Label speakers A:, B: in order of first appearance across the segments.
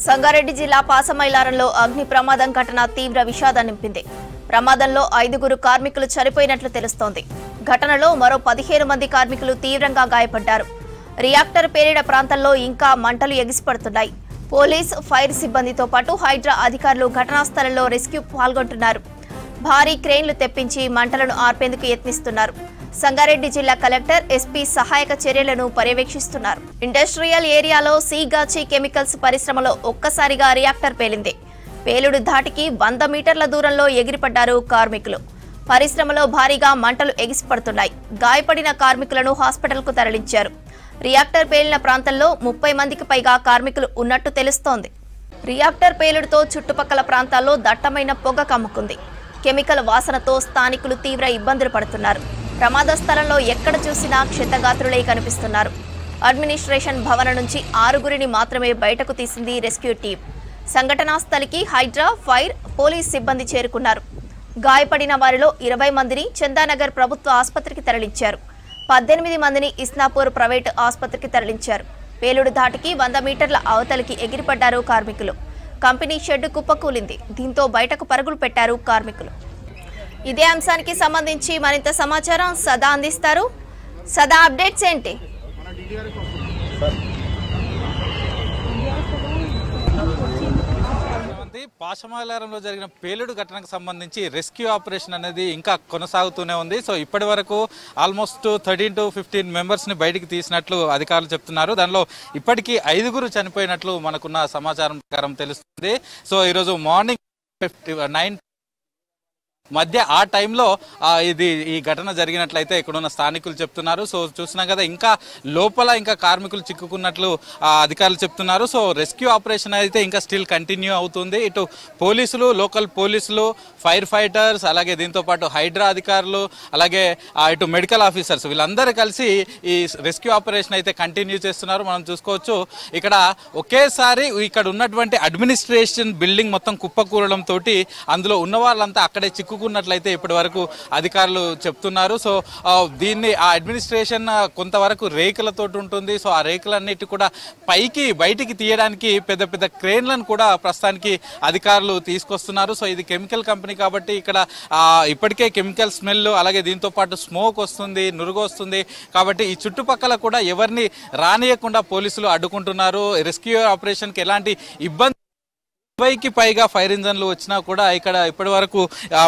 A: సంగారెడ్డి జిల్లా పాసమైలారంలో అగ్ని ప్రమాదం ఘటన తీవ్ర విషాదం నింపింది. ప్రమాదంలో 5 కార్మికులు చనిపోయినట్లు తెలుస్తోంది. ఘటనలో మరో 15 మంది కార్మికులు తీవ్రంగా గాయపడ్డారు. రియాక్టర్ పేరిన ప్రాంతంలో ఇంకా మంటలు ఎగిసిపడుతున్నాయి. పోలీస్, ఫైర్ సిబ్బందితో పాటు హైడ్రా అధికారులు ఘటనా స్థలంలో రెస్క్యూ పాల్గొంటున్నారు. భారీ క్రేన్లు తెప్పించి మంటలను ఆర్పేందుకు యత్నిస్తున్నారు. సంగారెడ్డి జిల్లా కలెక్టర్, ఎస్పీ సహాయక చర్యలను పర్యవేక్షిస్తున్నారు. ఇండస్ట్రియల్ ఏరియాలో సీగాచి కెమికల్స్ పరిశ్రమలో ఒక్కసారిగా రియాక్టర్ పేలింది. పేలుడు ధాటికి 100 మీటర్ల దూరంలో ఎగిరిపడ్డారు కార్మికులు. పరిశ్రమలో భారీగా మంటలు ఎగిసిపడుతున్నాయి. గాయపడిన కార్మికులను హాస్పిటల్కు తరలించారు. రియాక్టర్ పేలిన ప్రాంతంలో 30 మందికి పైగా కార్మికులు ఉన్నట్టు తెలుస్తోంది. రియాక్టర్ పేలుడుతో చుట్టుపక్కల ప్రాంతాల్లో దట్టమైన పొగ కమ్ముకుంది. కెమికల్ వాసనతో స్థానికులు తీవ్ర ఇబ్బందులు పడుతున్నారు. ప్రమాద స్థలంలో ఎక్కడ చూసినా క్షతగాత్రులై కనిపిస్తున్నారు. అడ్మినిస్ట్రేషన్ భవనం నుంచి 6 మాత్రమే బయటకు తీసింది రెస్క్యూ టీం. సంఘటనా స్థలికి హైడ్రా, ఫైర్, పోలీస్ సిబ్బంది చేరుకున్నారు. గాయపడిన వారిలో 20 మందిని చందానగర్ ప్రభుత్వ ఆసుపత్రికి తరలించారు. 18 మందిని ఇస్నాపూర్ ప్రైవేటు ఆసుపత్రికి తరలించారు. పేలుడు ధాటికి 100 మీటర్ల అవతలికి ఎగిరిపడ్డారు కార్మికులు. కంపెనీ షెడ్ కుప్పకూలింది. దీంతో బయటకు పరుగులు పెట్టారు కార్మికులు. ఇదే అంశానికి సంబంధించి మరింత సమాచారం సదా అందిస్తారు. సదా, అప్డేట్స్ ఏంటి?
B: పాసమైలారంలో జరిగిన పేలుడు ఘటనకు సంబంధించి రెస్క్యూ ఆపరేషన్ అనేది ఇంకా కొనసాగుతూనే ఉంది. సో ఇప్పటి వరకు ఆల్మోస్ట్ 13 to 15 మెంబర్స్ని బయటికి తీసినట్లు అధికారులు చెప్తున్నారు. దానిలో ఇప్పటికీ 5 చనిపోయినట్లు మనకున్న సమాచారం ప్రకారం తెలుస్తుంది. సో ఈరోజు మార్నింగ్ 9 మధ్య ఆ టైంలో ఈ ఘటన జరిగినట్లయితే ఇక్కడున్న స్థానికులు చెప్తున్నారు. సో చూసినాం కదా, ఇంకా లోపల ఇంకా కార్మికులు చిక్కుకున్నట్లు అధికారులు చెప్తున్నారు. సో రెస్క్యూ ఆపరేషన్ అయితే ఇంకా స్టిల్ కంటిన్యూ అవుతుంది. ఇటు పోలీసులు, లోకల్ పోలీసులు, ఫైర్ ఫైటర్స్, అలాగే దీంతో పాటు హైడ్రా అధికారులు, అలాగే ఇటు మెడికల్ ఆఫీసర్స్, వీళ్ళందరూ కలిసి ఈ రెస్క్యూ ఆపరేషన్ అయితే కంటిన్యూ చేస్తున్నారు. మనం చూసుకోవచ్చు ఇక్కడ ఒకేసారి ఇక్కడ ఉన్నటువంటి అడ్మినిస్ట్రేషన్ బిల్డింగ్ మొత్తం కుప్పకూలడంతో అందులో ఉన్న వాళ్ళంతా అక్కడే చిక్కుకున్నట్లయితే ఇప్పటి వరకు అధికారులు చెప్తున్నారు. సో దీన్ని ఆ అడ్మినిస్ట్రేషన్ కొంతవరకు రేకులతో ఉంటుంది. సో ఆ రేకులన్నిటి కూడా బయటికి తీయడానికి పెద్ద పెద్ద క్రేన్లను కూడా ప్రస్తుతానికి అధికారులు తీసుకొస్తున్నారు. సో ఇది కెమికల్ కంపెనీ కాబట్టి ఇక్కడ ఇప్పటికే కెమికల్ స్మెల్, అలాగే దీంతో పాటు స్మోక్ వస్తుంది, నురుగు వస్తుంది. కాబట్టి ఈ చుట్టుపక్కల కూడా ఎవరిని రానియకుండా పోలీసులు అడ్డుకుంటున్నారు. రెస్క్యూ ఆపరేషన్కి ఎలాంటి ఇబ్బంది 20కి పైగా ఫైర్ ఇంజన్లు వచ్చినా కూడా ఇక్కడ ఇప్పటి వరకు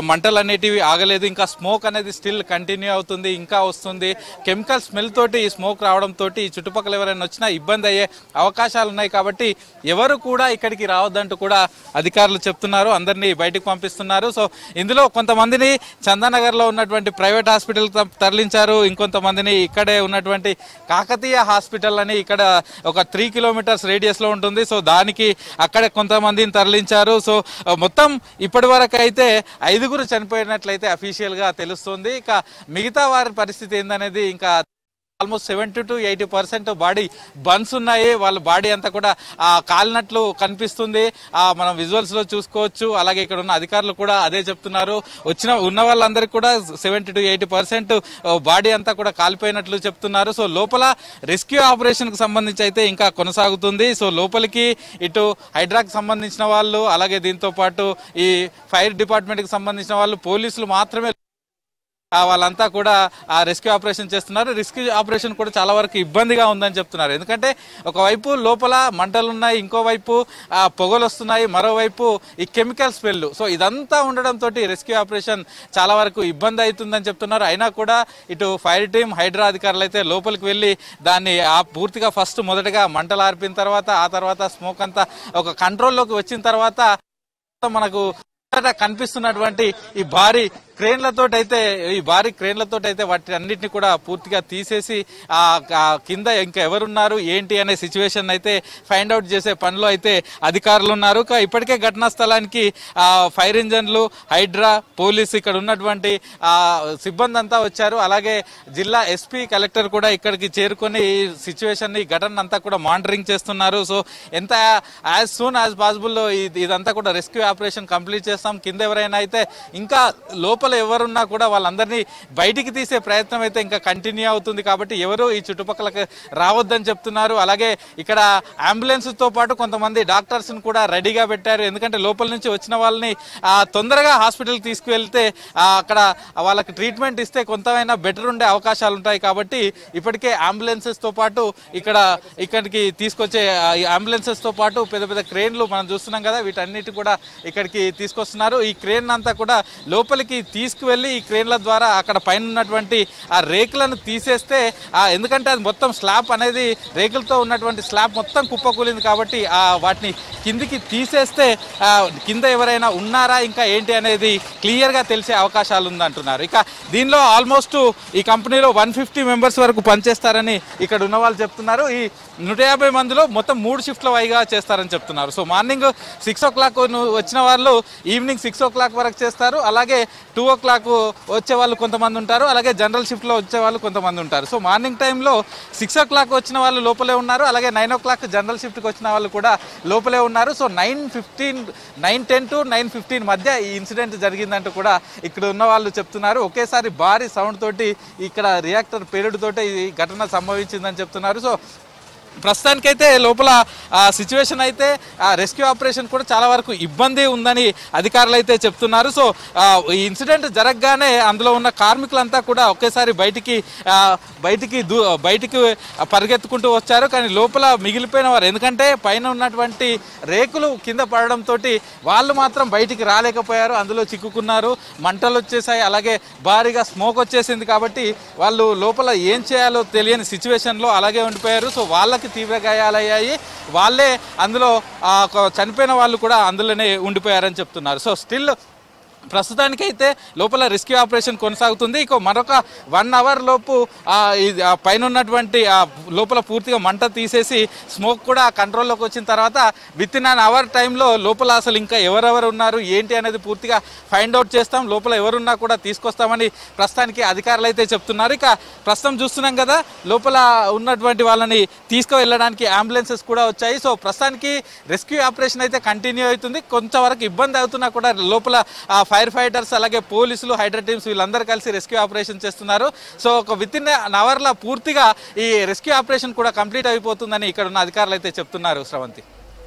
B: మంటలు అనేటివి ఆగలేదు. ఇంకా స్మోక్ అనేది స్టిల్ కంటిన్యూ అవుతుంది, ఇంకా వస్తుంది. కెమికల్ స్మెల్ తోటి ఈ స్మోక్ రావడంతో ఈ చుట్టుపక్కల ఎవరైనా వచ్చినా ఇబ్బంది అయ్యే అవకాశాలు ఉన్నాయి. కాబట్టి ఎవరు కూడా ఇక్కడికి రావద్దంటూ కూడా అధికారులు చెప్తున్నారు. అందరినీ బయటకు పంపిస్తున్నారు. సో ఇందులో కొంతమందిని చందానగర్లో ఉన్నటువంటి ప్రైవేట్ హాస్పిటల్ తరలించారు. ఇంకొంతమందిని ఇక్కడే ఉన్నటువంటి కాకతీయ హాస్పిటల్ అని ఇక్కడ ఒక 3 కిలోమీటర్స్ రేడియస్లో ఉంటుంది. సో దానికి అక్కడ కొంతమందిని తరలించారు. సో మొత్తం ఇప్పటి వరకు అయితే 5 చనిపోయినట్లయితే అఫీషియల్ గా తెలుస్తుంది. ఇక మిగతా వారి పరిస్థితి ఏందనేది ఇంకా ఆల్మోస్ట్ 70 to 80% బాడీ బర్న్స్ ఉన్నాయి. వాళ్ళ బాడీ అంతా కూడా కాలినట్లు కనిపిస్తుంది. మనం విజువల్స్ లో చూసుకోవచ్చు. అలాగే ఇక్కడ ఉన్న అధికారులు కూడా అదే చెప్తున్నారు. ఉన్న వాళ్ళందరికీ కూడా 70 to 80% బాడీ అంతా కూడా కాలిపోయినట్లు చెప్తున్నారు. సో లోపల రెస్క్యూ ఆపరేషన్ కు సంబంధించి అయితే ఇంకా కొనసాగుతుంది. సో లోపలికి ఇటు హైడ్రాకి సంబంధించిన వాళ్ళు, అలాగే దీంతో పాటు ఈ ఫైర్ డిపార్ట్మెంట్ కి సంబంధించిన వాళ్ళు, పోలీసులు మాత్రమే వాళ్ళంతా కూడా ఆ రెస్క్యూ ఆపరేషన్ చేస్తున్నారు. రెస్క్యూ ఆపరేషన్ కూడా చాలా వరకు ఇబ్బందిగా ఉందని చెప్తున్నారు. ఎందుకంటే ఒకవైపు లోపల మంటలు ఉన్నాయి, ఇంకోవైపు పొగలు వస్తున్నాయి, మరోవైపు ఈ కెమికల్ స్మెల్. సో ఇదంతా ఉండడంతో రెస్క్యూ ఆపరేషన్ చాలా వరకు ఇబ్బంది అవుతుందని చెప్తున్నారు. అయినా కూడా ఇటు ఫైర్ టీం, హైడ్రా అధికారులు అయితే లోపలికి వెళ్ళి దాన్ని పూర్తిగా మొదటగా మంటలు ఆర్పిన తర్వాత, ఆ తర్వాత స్మోక్ అంతా ఒక కంట్రోల్లోకి వచ్చిన తర్వాత మనకు కనిపిస్తున్నటువంటి ఈ భారీ క్రేన్లతో అయితే వాటి అన్నింటినీ కూడా పూర్తిగా తీసేసి కింద ఇంకా ఎవరున్నారు ఏంటి అనే సిచ్యువేషన్ అయితే ఫైండ్ అవుట్ చేసే పనిలో అయితే అధికారులు ఉన్నారు. ఇప్పటికే ఘటనా స్థలానికి ఫైర్ ఇంజన్లు, హైడ్రా, పోలీసు, ఇక్కడ ఉన్నటువంటి సిబ్బంది అంతా వచ్చారు. అలాగే జిల్లా ఎస్పీ, కలెక్టర్ కూడా ఇక్కడికి చేరుకొని ఈ సిచ్యువేషన్, ఈ ఘటన అంతా కూడా మానిటరింగ్ చేస్తున్నారు. సో ఎంత యాజ్ సూన్ యాజ్ పాసిబుల్ ఇదంతా కూడా రెస్క్యూ ఆపరేషన్ కంప్లీట్ చేస్తాం. కింద ఎవరైనా అయితే ఇంకా లోపల లోపల ఎవరున్నా కూడా వాళ్ళందరినీ బయటికి తీసే ప్రయత్నం అయితే ఇంకా కంటిన్యూ అవుతుంది. కాబట్టి ఎవరు ఈ చుట్టుపక్కలకు రావద్దని చెప్తున్నారు. అలాగే ఇక్కడ అంబులెన్స్తో పాటు కొంతమంది డాక్టర్స్ని కూడా రెడీగా పెట్టారు. ఎందుకంటే లోపల నుంచి వచ్చిన వాళ్ళని తొందరగా హాస్పిటల్కి తీసుకువెళ్తే అక్కడ వాళ్ళకి ట్రీట్మెంట్ ఇస్తే కొంతమైనా బెటర్ ఉండే అవకాశాలు ఉంటాయి. కాబట్టి ఇప్పటికే అంబులెన్సెస్తో పాటు ఇక్కడికి తీసుకొచ్చే అంబులెన్సెస్తో పాటు పెద్ద పెద్ద క్రేన్లు మనం చూస్తున్నాం కదా, వీటన్నిటి కూడా ఇక్కడికి తీసుకొస్తున్నారు. ఈ క్రేన్ అంతా కూడా లోపలికి తీసుకువెళ్ళి ఈ క్రేన్ల ద్వారా అక్కడ పైన ఉన్నటువంటి ఆ రేకులను తీసేస్తే, ఎందుకంటే అది మొత్తం స్లాబ్ అనేది రేకులతో ఉన్నటువంటి స్లాబ్ మొత్తం కుప్పకూలింది. కాబట్టి వాటిని కిందికి తీసేస్తే కింద ఎవరైనా ఉన్నారా ఇంకా ఏంటి అనేది క్లియర్గా తెలిసే అవకాశాలు ఉందంటున్నారు. ఇక దీనిలో ఆల్మోస్ట్ ఈ కంపెనీలో 150 మెంబర్స్ వరకు పనిచేస్తారని ఇక్కడ ఉన్న వాళ్ళు చెప్తున్నారు. ఈ 150 మందిలో మొత్తం 3 షిఫ్ట్ల వైగా చేస్తారని చెప్తున్నారు. సో మార్నింగ్ 6 o'clock వచ్చిన వాళ్ళు ఈవినింగ్ 6 o'clock వరకు చేస్తారు. అలాగే 2 o'clock వచ్చే వాళ్ళు కొంతమంది ఉంటారు. అలాగే జనరల్ షిఫ్ట్లో వచ్చే వాళ్ళు కొంతమంది ఉంటారు. సో మార్నింగ్ టైంలో 6 o'clock వచ్చిన వాళ్ళు లోపలే ఉన్నారు. అలాగే 9 o'clock జనరల్ షిఫ్ట్కి వచ్చిన వాళ్ళు కూడా లోపలే ఉన్నారు. సో 9:10 to 9:15 మధ్య ఈ ఇన్సిడెంట్ జరిగిందంటూ కూడా ఇక్కడ ఉన్న వాళ్ళు చెప్తున్నారు. ఒకేసారి భారీ సౌండ్ తోటి ఇక్కడ రియాక్టర్ పేలుడు తోటి ఈ ఘటన సంభవించిందని చెప్తున్నారు. సో ప్రస్తుతానికైతే లోపల సిచ్యువేషన్ అయితే రెస్క్యూ ఆపరేషన్ కూడా చాలా వరకు ఇబ్బంది ఉందని అధికారులు అయితే చెప్తున్నారు. సో ఈ ఇన్సిడెంట్ జరగగానే అందులో ఉన్న కార్మికులంతా కూడా ఒకేసారి బయటికి పరిగెత్తుకుంటూ వచ్చారు. కానీ లోపల మిగిలిపోయిన వారు, ఎందుకంటే పైన ఉన్నటువంటి రేకులు కింద పడడంతో వాళ్ళు మాత్రం బయటికి రాలేకపోయారు, అందులో చిక్కుకున్నారు. మంటలు వచ్చేసాయి, అలాగే భారీగా స్మోక్ వచ్చేసింది. కాబట్టి వాళ్ళు లోపల ఏం చేయాలో తెలియని సిచ్యువేషన్లో అలాగే ఉండిపోయారు. సో వాళ్ళకి తీవ్ర గాయాలయ్యాయి. వాళ్ళే అందులో చనిపోయిన వాళ్ళు కూడా అందులోనే ఉండిపోయారని చెప్తున్నారు. సో స్టిల్ ప్రస్తుతానికైతే లోపల రెస్క్యూ ఆపరేషన్ కొనసాగుతుంది. ఇక మరొక 1 hour లోపు పైన ఉన్నటువంటి లోపల పూర్తిగా మంట తీసేసి స్మోక్ కూడా కంట్రోల్లోకి వచ్చిన తర్వాత వితిన్ an hour టైంలో లోపల అసలు ఇంకా ఎవరెవరు ఉన్నారు ఏంటి అనేది పూర్తిగా ఫైండ్ అవుట్ చేస్తాం. లోపల ఎవరున్నా కూడా తీసుకొస్తామని ప్రస్తుతానికి అధికారులు అయితే చెప్తున్నారు. ఇక ప్రస్తుతం చూస్తున్నాం కదా, లోపల ఉన్నటువంటి వాళ్ళని తీసుకువెళ్ళడానికి అంబులెన్సెస్ కూడా వచ్చాయి. సో ప్రస్తుతానికి రెస్క్యూ ఆపరేషన్ అయితే కంటిన్యూ అవుతుంది. కొంతవరకు ఇబ్బంది అవుతున్నా కూడా లోపల ఫైర్ ఫైటర్స్ అలాగే పోలీసులు, హైడ్రా టీమ్స్ వీళ్ళందరూ కలిసి రెస్క్యూ ఆపరేషన్ చేస్తున్నారు. సో ఒక వితిన్ an hour పూర్తిగా ఈ రెస్క్యూ ఆపరేషన్ కూడా కంప్లీట్ అయిపోతుందని ఇక్కడ ఉన్న అధికారులు అయితే చెప్తున్నారు. శ్రవంతి.